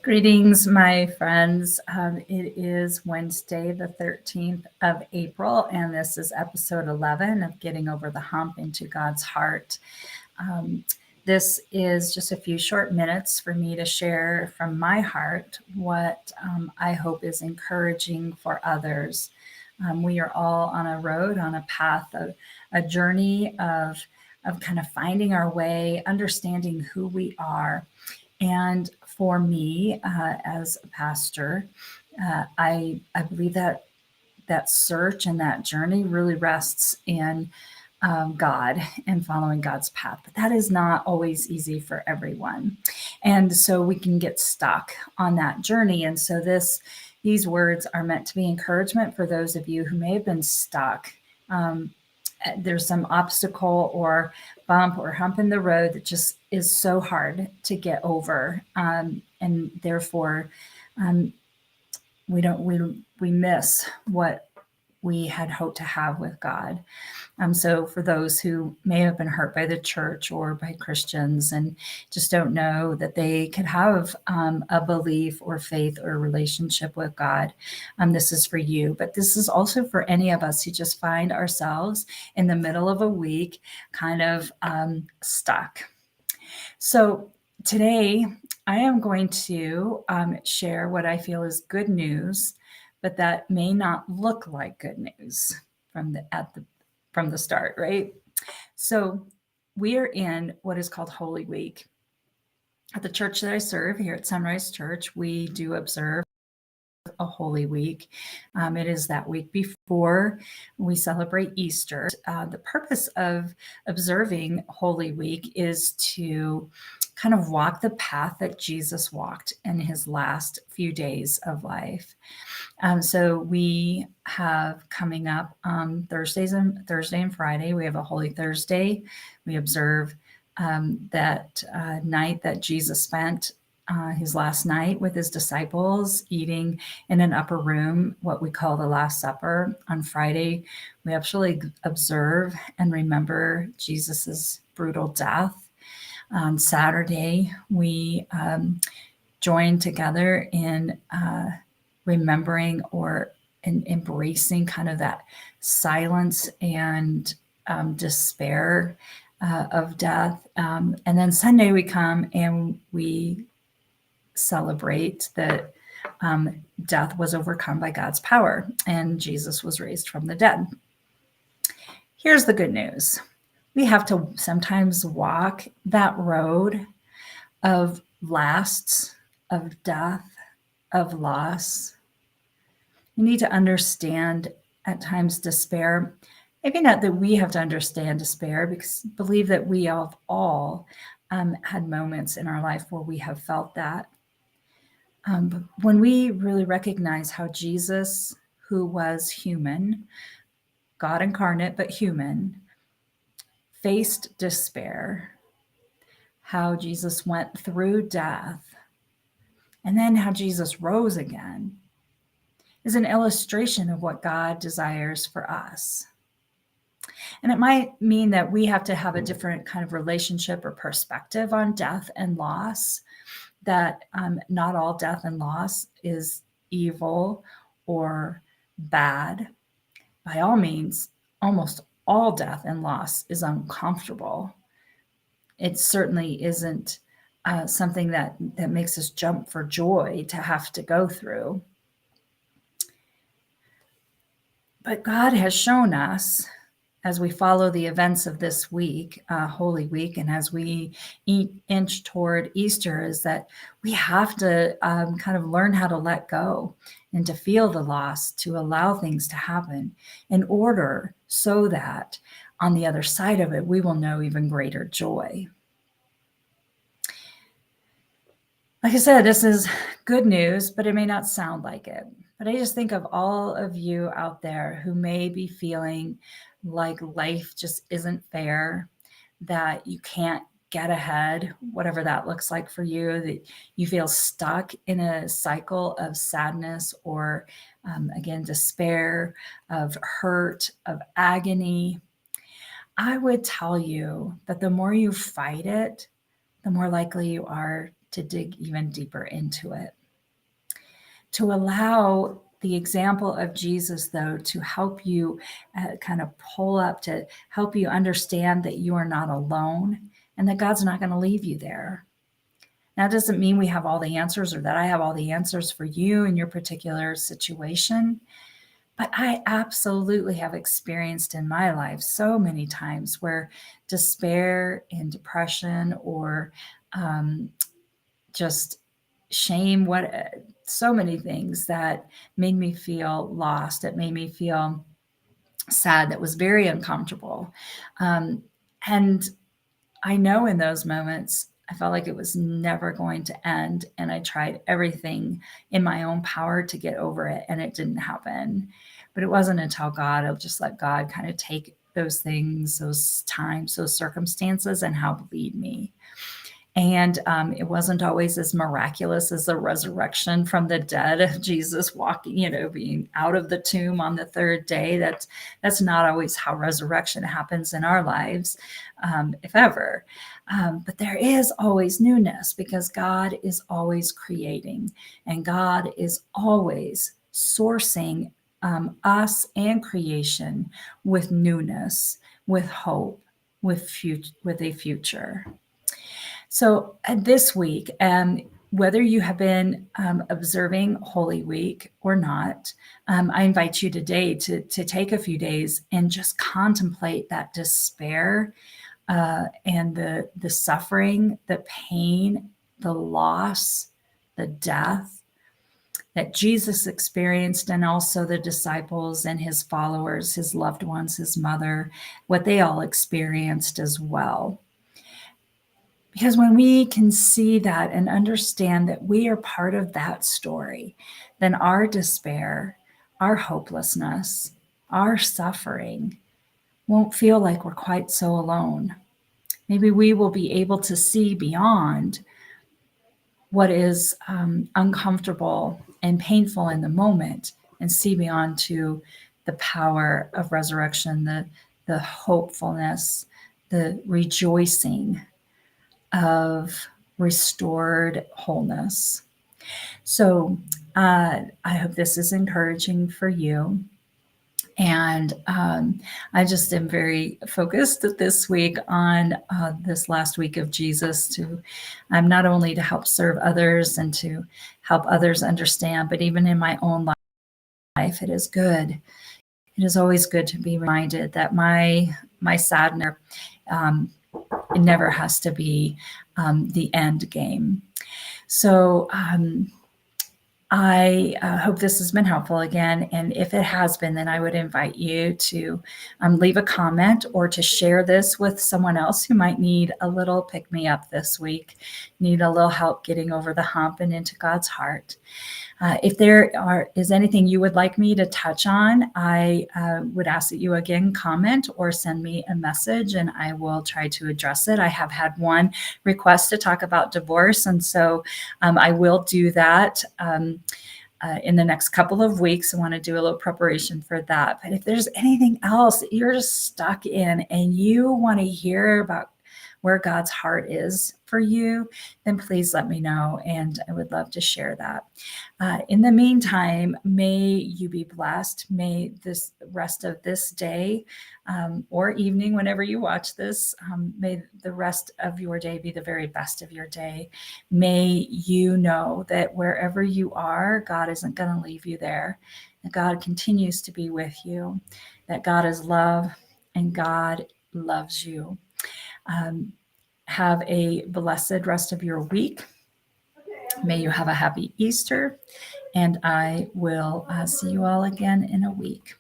Greetings, my friends. It is Wednesday, the 13th of April, and this is episode 11 of Getting Over the Hump into God's Heart. This is just a few short minutes for me to share from my heart what I hope is encouraging for others. We are all on a road, on a path, of a journey of kind of finding our way, understanding who we are. And for me, as a pastor, I believe that search and that journey really rests in God and following God's path. But that is not always easy for everyone. And so we can get stuck on that journey. And so these words are meant to be encouragement for those of you who may have been stuck. There's some obstacle or bump or hump in the road that just is so hard to get over. And therefore, we miss what we had hoped to have with God. So for those who may have been hurt by the church or by Christians and just don't know that they could have a belief or faith or relationship with God, this is for you. But this is also for any of us who just find ourselves in the middle of a week kind of stuck. So today I am going to share what I feel is good news, but that may not look like good news from the start, right? So we are in what is called Holy Week. At the church that I serve here at Sunrise Church, we do observe a Holy Week. It is that week before we celebrate Easter. The purpose of observing Holy Week is to kind of walk the path that Jesus walked in his last few days of life. So we have coming up Thursday and Friday, we have a Holy Thursday. We observe that night that Jesus spent his last night with his disciples, eating in an upper room, what we call the Last Supper. On Friday, we actually observe and remember Jesus's brutal death. On Saturday, we join together in remembering or in embracing kind of that silence and despair of death. And then Sunday we come and we celebrate that death was overcome by God's power and Jesus was raised from the dead. Here's the good news. We have to sometimes walk that road of lasts, of death, of loss. We need to understand at times despair. Maybe not that we have to understand despair, because I believe that we have all had moments in our life where we have felt that. But when we really recognize how Jesus, who was human, God incarnate but human, faced despair, how Jesus went through death, and then how Jesus rose again, is an illustration of what God desires for us. And it might mean that we have to have a different kind of relationship or perspective on death and loss, that not all death and loss is evil or bad. By all means, almost all death and loss is uncomfortable. It certainly isn't something that makes us jump for joy to have to go through. But God has shown us, as we follow the events of this week, Holy Week, and as we inch toward Easter, is that we have to kind of learn how to let go and to feel the loss, to allow things to happen in order so that on the other side of it, we will know even greater joy. Like I said, this is good news, but it may not sound like it. But I just think of all of you out there who may be feeling like life just isn't fair, that you can't get ahead, whatever that looks like for you, that you feel stuck in a cycle of sadness or, again, despair, of hurt, of agony. I would tell you that the more you fight it, the more likely you are to dig even deeper into it. To allow the example of Jesus, though, to help you kind of pull up, to help you understand that you are not alone and that God's not going to leave you there. That doesn't mean we have all the answers or that I have all the answers for you in your particular situation. But I absolutely have experienced in my life so many times where despair and depression or just shame, so many things that made me feel lost. It made me feel sad. That was very uncomfortable. And I know in those moments, I felt like it was never going to end. And I tried everything in my own power to get over it, and it didn't happen. But it wasn't until I'll just let God kind of take those things, those times, those circumstances, and help lead me. And it wasn't always as miraculous as the resurrection from the dead of Jesus walking, being out of the tomb on the third day. That's not always how resurrection happens in our lives, if ever. But there is always newness because God is always creating, and God is always sourcing us and creation with newness, with hope, with a future. So this week, whether you have been observing Holy Week or not, I invite you today to take a few days and just contemplate that despair and the suffering, the pain, the loss, the death that Jesus experienced, and also the disciples and his followers, his loved ones, his mother, what they all experienced as well. Because when we can see that and understand that we are part of that story, then our despair, our hopelessness, our suffering won't feel like we're quite so alone. Maybe we will be able to see beyond what is uncomfortable and painful in the moment and see beyond to the power of resurrection, the hopefulness, the rejoicing of restored wholeness. So I hope this is encouraging for you. And I just am very focused this week on this last week of Jesus to not only to help serve others and to help others understand, but even in my own life, it is good. It is always good to be reminded that my sadness it never has to be the end game. So I hope this has been helpful again. And if it has been, then I would invite you to leave a comment or to share this with someone else who might need a little pick-me-up this week, need a little help getting over the hump and into God's heart. If there is anything you would like me to touch on, I would ask that you again comment or send me a message and I will try to address it. I have had one request to talk about divorce, and so I will do that in the next couple of weeks. I want to do a little preparation for that. But if there's anything else that you're just stuck in and you want to hear about where God's heart is for you, then please let me know, and I would love to share that. In the meantime, may you be blessed. May this rest of this day or evening, whenever you watch this, may the rest of your day be the very best of your day. May you know that wherever you are, God isn't going to leave you there, that God continues to be with you, that God is love and God loves you. Have a blessed rest of your week. May you have a happy Easter, and I will see you all again in a week.